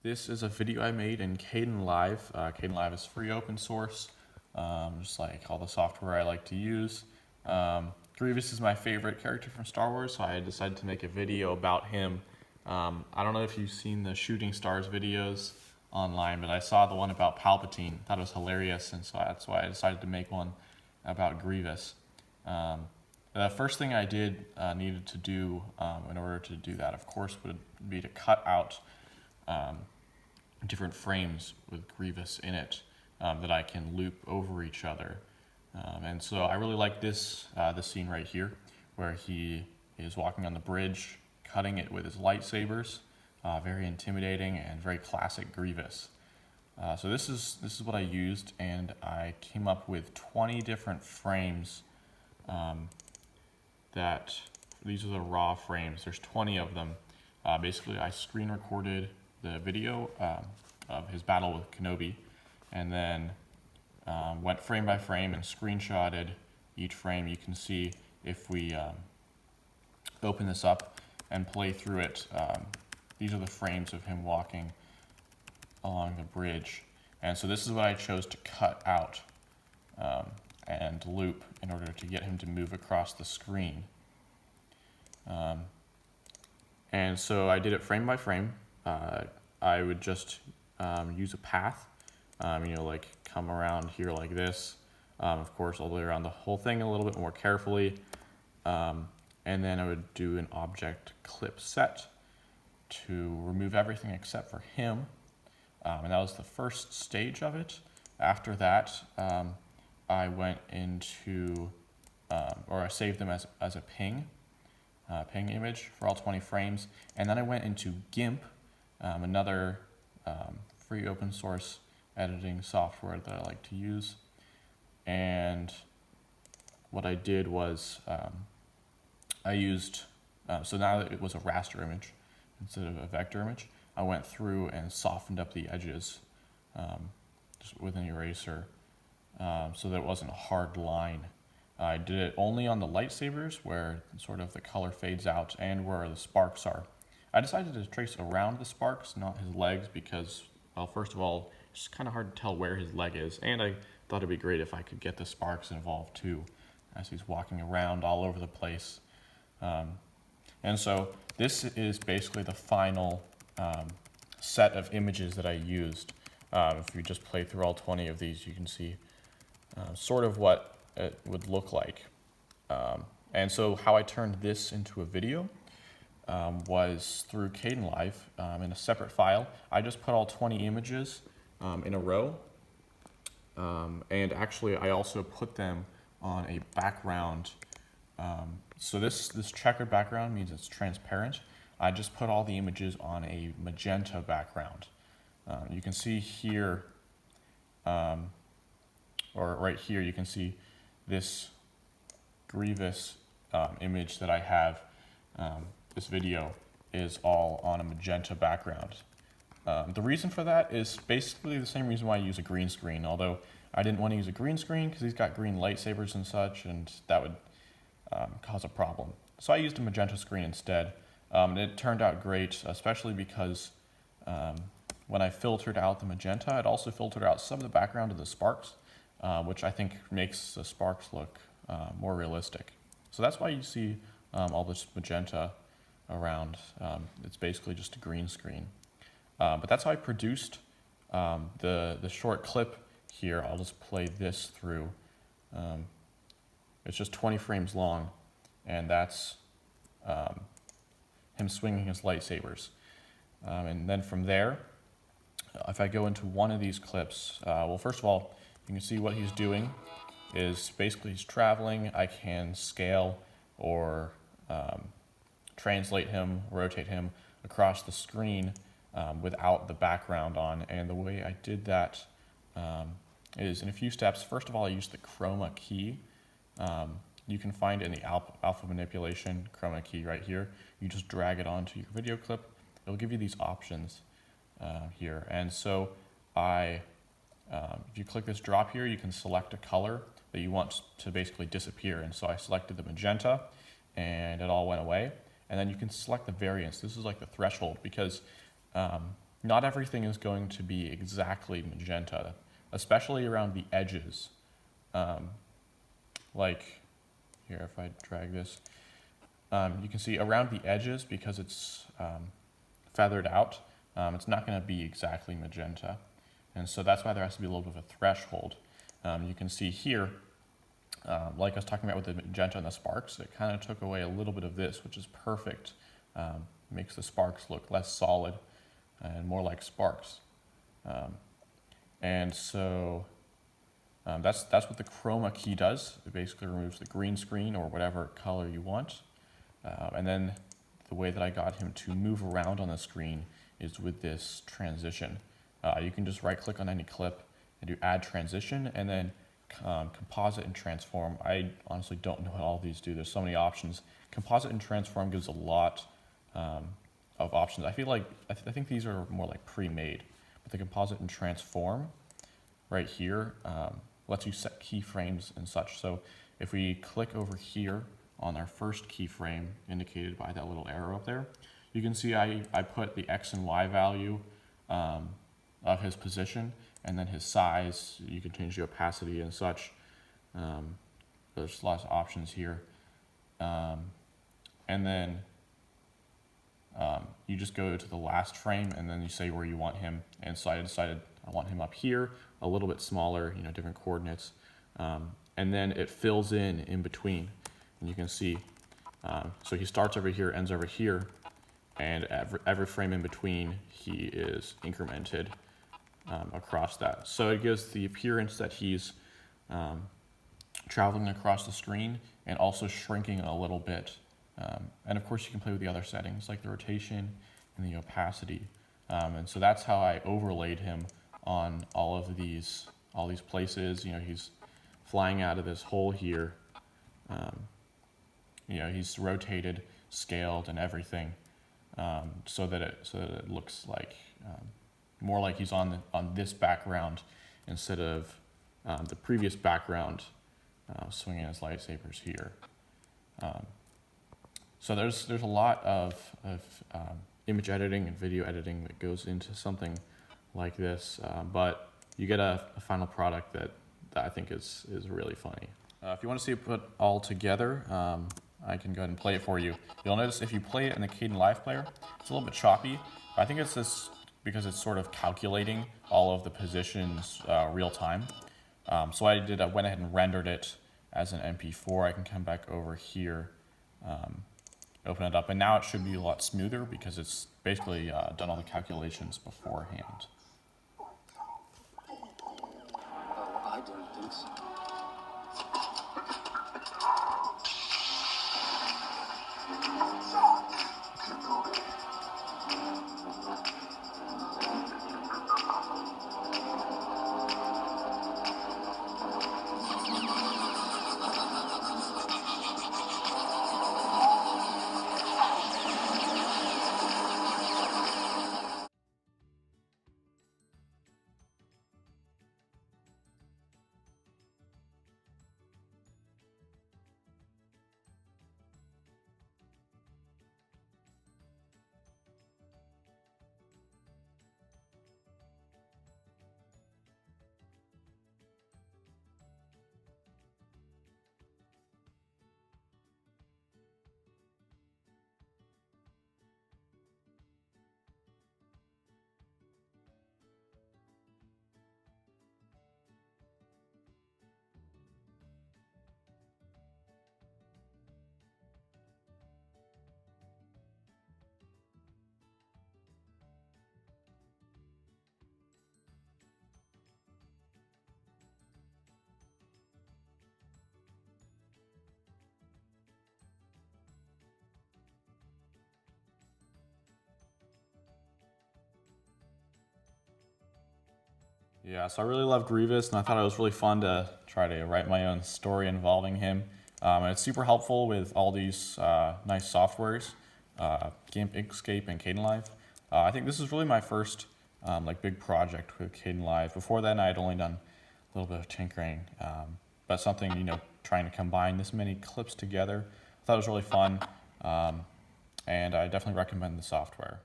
This is a video I made in kdenlive. Kdenlive is free open source, just like all the software I like to use. Grievous is my favorite character from Star Wars, so I decided to make a video about him. I don't know if you've seen the Shooting Stars videos online, but I saw the one about Palpatine. Thought it was hilarious, and so that's why I decided to make one about Grievous. The first thing I needed to do in order to do that, of course, would be to cut out different frames with Grievous in it that I can loop over each other. And so I really like this scene right here, where he is walking on the bridge, cutting it with his lightsabers. Very intimidating and very classic Grievous. So this is what I used, and I came up with 20 different frames. These are the raw frames. There's 20 of them. Basically, I screen recorded the video of his battle with Kenobi, and then went frame by frame and screenshotted each frame. You can see if we open this up and play through it, these are the frames of him walking along the bridge. And so this is what I chose to cut out and loop in order to get him to move across the screen. And so I did it frame by frame. I would just use a path, like come around here like this, of course, all the way around the whole thing a little bit more carefully. And then I would do an object clip set to remove everything except for him. And that was the first stage of it. After that, I went into, or I saved them as a ping image for all 20 frames. And then I went into GIMP, another free open source editing software that I like to use. And what I did was I used, so now that it was a raster image instead of a vector image, I went through and softened up the edges just with an eraser so that it wasn't a hard line. I did it only on the lightsabers where sort of the color fades out and where the sparks are. I decided to trace around the sparks, not his legs, because, well, first of all, it's kind of hard to tell where his leg is, and I thought it'd be great if I could get the sparks involved too, as he's walking around all over the place. And so this is basically the final set of images that I used. If you just play through all 20 of these, you can see sort of what it would look like. And so how I turned this into a video was through kdenlive in a separate file. I just put all 20 images in a row, and actually I also put them on a background. So this checkered background means it's transparent. I just put all the images on a magenta background. You can see here, or right here, you can see this Grievous image that I have. This video is all on a magenta background. The reason for that is basically the same reason why I use a green screen, although I didn't want to use a green screen because he's got green lightsabers and such, and that would cause a problem. So I used a magenta screen instead. And it turned out great, especially because when I filtered out the magenta, it also filtered out some of the background of the sparks, which I think makes the sparks look more realistic. So that's why you see all this magenta around. It's basically just a green screen. But that's how I produced the short clip here. I'll just play this through. It's just 20 frames long, and that's him swinging his lightsabers. And then from there, if I go into one of these clips, well, first of all, you can see what he's doing is basically he's traveling. I can scale or translate him, rotate him across the screen without the background on. And the way I did that is in a few steps. First of all, I used the chroma key. You can find it in the alpha manipulation chroma key right here. You just drag it onto your video clip. It'll give you these options here. And so if you click this drop here, you can select a color that you want to basically disappear. And so I selected the magenta, and it all went away. And then you can select the variance. This is like the threshold, because not everything is going to be exactly magenta, especially around the edges. Like here, if I drag this, you can see around the edges, because it's feathered out, it's not going to be exactly magenta. And so that's why there has to be a little bit of a threshold. You can see here, like I was talking about with the magenta and the sparks, it kind of took away a little bit of this, which is perfect. Makes the sparks look less solid and more like sparks. And so that's what the chroma key does. It basically removes the green screen or whatever color you want. And then the way that I got him to move around on the screen is with this transition. You can just right click on any clip and do add transition, and then composite and transform. I honestly don't know what all these do. There's so many options. Composite and transform gives a lot of options. I feel like, I think these are more like pre-made, but the composite and transform right here lets you set keyframes and such. So if we click over here on our first keyframe indicated by that little arrow up there, you can see I put the X and Y value of his position, and then his size. You can change the opacity and such. There's lots of options here. And then you just go to the last frame, and then you say where you want him. And so I decided I want him up here, a little bit smaller, different coordinates. And then it fills in between. And you can see, so he starts over here, ends over here, and every frame in between, he is incremented across that. So it gives the appearance that he's traveling across the screen and also shrinking a little bit. And of course you can play with the other settings like the rotation and the opacity. And so that's how I overlaid him on all these places. He's flying out of this hole here. He's rotated, scaled, and everything, so that it looks like more like he's on this background instead of the previous background swinging his lightsabers here. So there's a lot of image editing and video editing that goes into something like this, but you get a final product that I think is really funny. If you want to see it put all together, I can go ahead and play it for you. You'll notice if you play it in the Kdenlive player, it's a little bit choppy. I think it's this because it's sort of calculating all of the positions real time. So I went ahead and rendered it as an MP4. I can come back over here, open it up, and now it should be a lot smoother because it's basically done all the calculations beforehand. I don't think so. Yeah, so I really love Grievous, and I thought it was really fun to try to write my own story involving him. And it's super helpful with all these nice softwares, GIMP, Inkscape, and Kdenlive. I think this is really my first big project with Kdenlive. Before then, I had only done a little bit of tinkering, but something, trying to combine this many clips together. I thought it was really fun, and I definitely recommend the software.